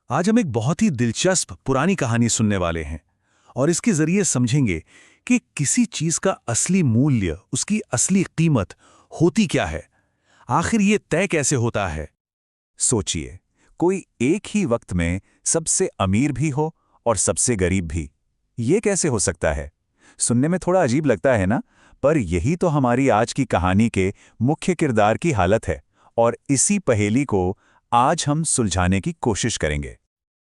आज हम एक बहुत ही दिलचस्प पुरानी कहानी सुनने वाले हैं और इसके जरिए समझेंगे कि किसी चीज का असली मूल्य, उसकी असली कीमत होती क्या है। आखिर ये तय कैसे होता है। सोचिए, कोई एक ही वक्त में सबसे अमीर भी हो और सबसे गरीब भी। ये कैसे हो सकता है? सुनने में थोड़ा अजीब लगता है ना, पर यही तो हमारी आज की कहानी के मुख्य किरदार की हालत है और इसी पहेली को आज हम सुलझाने की कोशिश करेंगे।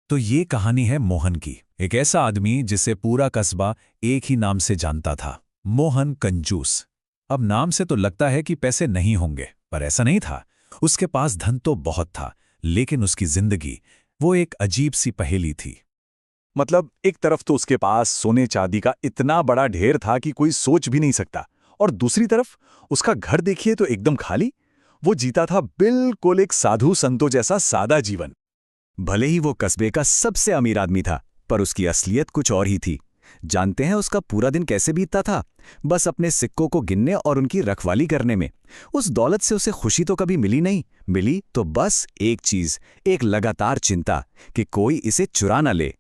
तो ये कहानी है मोहन की, एक ऐसा आदमी जिसे पूरा कस्बा एक ही नाम से जानता था, मोहन कंजूस। अब नाम से तो लगता है कि पैसे नहीं होंगे, पर ऐसा नहीं था। उसके पास धन तो बहुत था, लेकिन उसकी जिंदगी वो एक अजीब सी पहेली थी। मतलब एक तरफ तो उसके पास सोने चांदी का इतना बड़ा ढेर था कि कोई सोच भी नहीं सकता, और दूसरी तरफ उसका घर देखिए तो एकदम खाली। वो जीता था बिल्कुल एक साधु संतों जैसा सादा जीवन। भले ही वो कस्बे का सबसे अमीर आदमी था, पर उसकी असलियत कुछ और ही थी। जानते हैं उसका पूरा दिन कैसे बीतता था? बस अपने सिक्कों को गिनने और उनकी रखवाली करने में। उस दौलत से उसे खुशी तो कभी मिली नहीं, मिली तो बस एक चीज, एक लगातार चिंता कि कोई इसे चुरा न ले।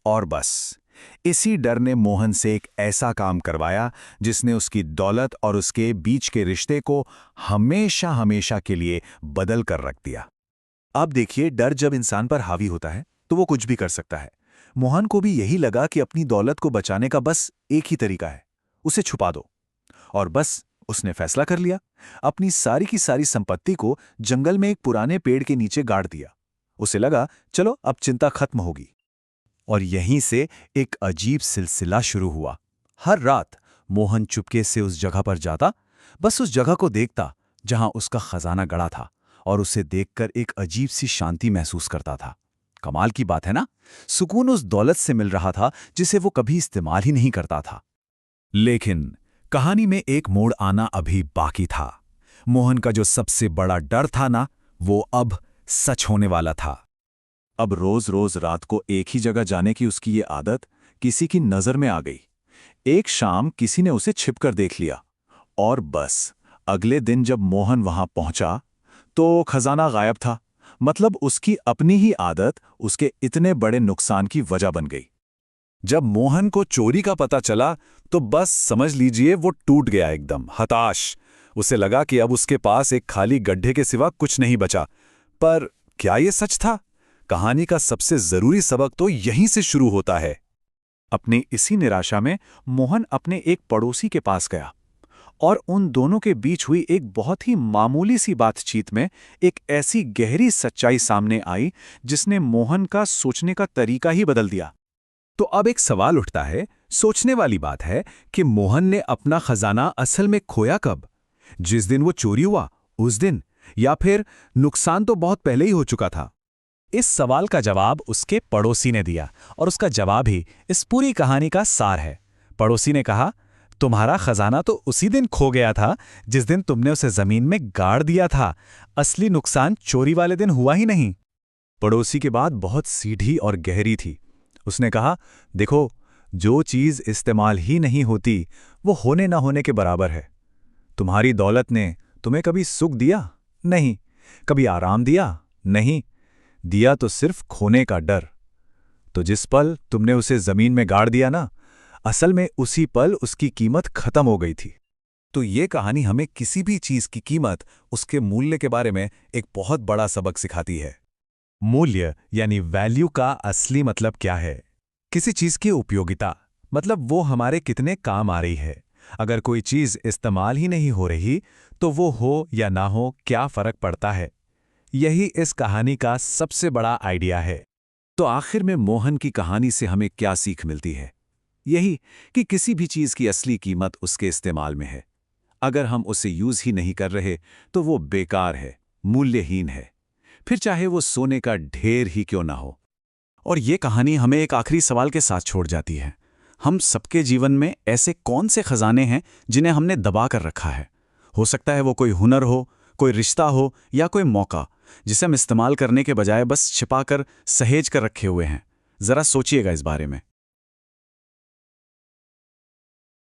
और बस इसी डर ने मोहन से एक ऐसा काम करवाया जिसने उसकी दौलत और उसके बीच के रिश्ते को हमेशा हमेशा के लिए बदल कर रख दिया। अब देखिए, डर जब इंसान पर हावी होता है तो वो कुछ भी कर सकता है। मोहन को भी यही लगा कि अपनी दौलत को बचाने का बस एक ही तरीका है, उसे छुपा दो। और बस उसने फैसला कर लिया, अपनी सारी की सारी संपत्ति को जंगल में एक पुराने पेड़ के नीचे गाड़ दिया। उसे लगा चलो अब चिंता खत्म होगी। और यहीं से एक अजीब सिलसिला शुरू हुआ। हर रात मोहन चुपके से उस जगह पर जाता, बस उस जगह को देखता जहां उसका खजाना गड़ा था, और उसे देखकर एक अजीब सी शांति महसूस करता था। कमाल की बात है ना, सुकून उस दौलत से मिल रहा था जिसे वो कभी इस्तेमाल ही नहीं करता था। लेकिन कहानी में एक मोड़ आना अभी बाकी था। मोहन का जो सबसे बड़ा डर था ना, वो अब सच होने वाला था। अब रोज रोज रात को एक ही जगह जाने की उसकी ये आदत किसी की नजर में आ गई। एक शाम किसी ने उसे छिपकर देख लिया, और बस अगले दिन जब मोहन वहां पहुंचा तो खजाना गायब था। मतलब उसकी अपनी ही आदत उसके इतने बड़े नुकसान की वजह बन गई। जब मोहन को चोरी का पता चला तो बस समझ लीजिए वो टूट गया, एकदम हताश। उसे लगा कि अब उसके पास एक खाली गड्ढे के सिवा कुछ नहीं बचा। पर क्या ये सच था? कहानी का सबसे जरूरी सबक तो यहीं से शुरू होता है। अपनी इसी निराशा में मोहन अपने एक पड़ोसी के पास गया, और उन दोनों के बीच हुई एक बहुत ही मामूली सी बातचीत में एक ऐसी गहरी सच्चाई सामने आई जिसने मोहन का सोचने का तरीका ही बदल दिया। तो अब एक सवाल उठता है, सोचने वाली बात है कि मोहन ने अपना खजाना असल में खोया कब? जिस दिन वो चोरी हुआ उस दिन, या फिर नुकसान तो बहुत पहले ही हो चुका था? इस सवाल का जवाब उसके पड़ोसी ने दिया, और उसका जवाब ही इस पूरी कहानी का सार है। पड़ोसी ने कहा, तुम्हारा खजाना तो उसी दिन खो गया था जिस दिन तुमने उसे जमीन में गाड़ दिया था। असली नुकसान चोरी वाले दिन हुआ ही नहीं। पड़ोसी की बात बहुत सीधी और गहरी थी। उसने कहा, देखो, जो चीज इस्तेमाल ही नहीं होती वो होने ना होने के बराबर है। तुम्हारी दौलत ने तुम्हें कभी सुख दिया? नहीं। कभी आराम दिया? नहीं। दिया तो सिर्फ खोने का डर। तो जिस पल तुमने उसे जमीन में गाड़ दिया ना, असल में उसी पल उसकी कीमत खत्म हो गई थी। तो ये कहानी हमें किसी भी चीज की कीमत, उसके मूल्य के बारे में एक बहुत बड़ा सबक सिखाती है। मूल्य यानी वैल्यू का असली मतलब क्या है? किसी चीज की उपयोगिता, मतलब वो हमारे कितने काम आ रही है। अगर कोई चीज इस्तेमाल ही नहीं हो रही तो वो हो या ना हो, क्या फर्क पड़ता है? यही इस कहानी का सबसे बड़ा आइडिया है। तो आखिर में मोहन की कहानी से हमें क्या सीख मिलती है? यही कि किसी भी चीज की असली कीमत उसके इस्तेमाल में है। अगर हम उसे यूज ही नहीं कर रहे तो वो बेकार है, मूल्यहीन है, फिर चाहे वो सोने का ढेर ही क्यों ना हो। और ये कहानी हमें एक आखिरी सवाल के साथ छोड़ जाती है। हम सबके जीवन में ऐसे कौन से खजाने हैं जिन्हें हमने दबा कर रखा है? हो सकता है वो कोई हुनर हो, कोई रिश्ता हो, या कोई मौका जिसे हम इस्तेमाल करने के बजाय बस छिपाकर सहेज कर रखे हुए हैं। जरा सोचिएगा इस बारे में।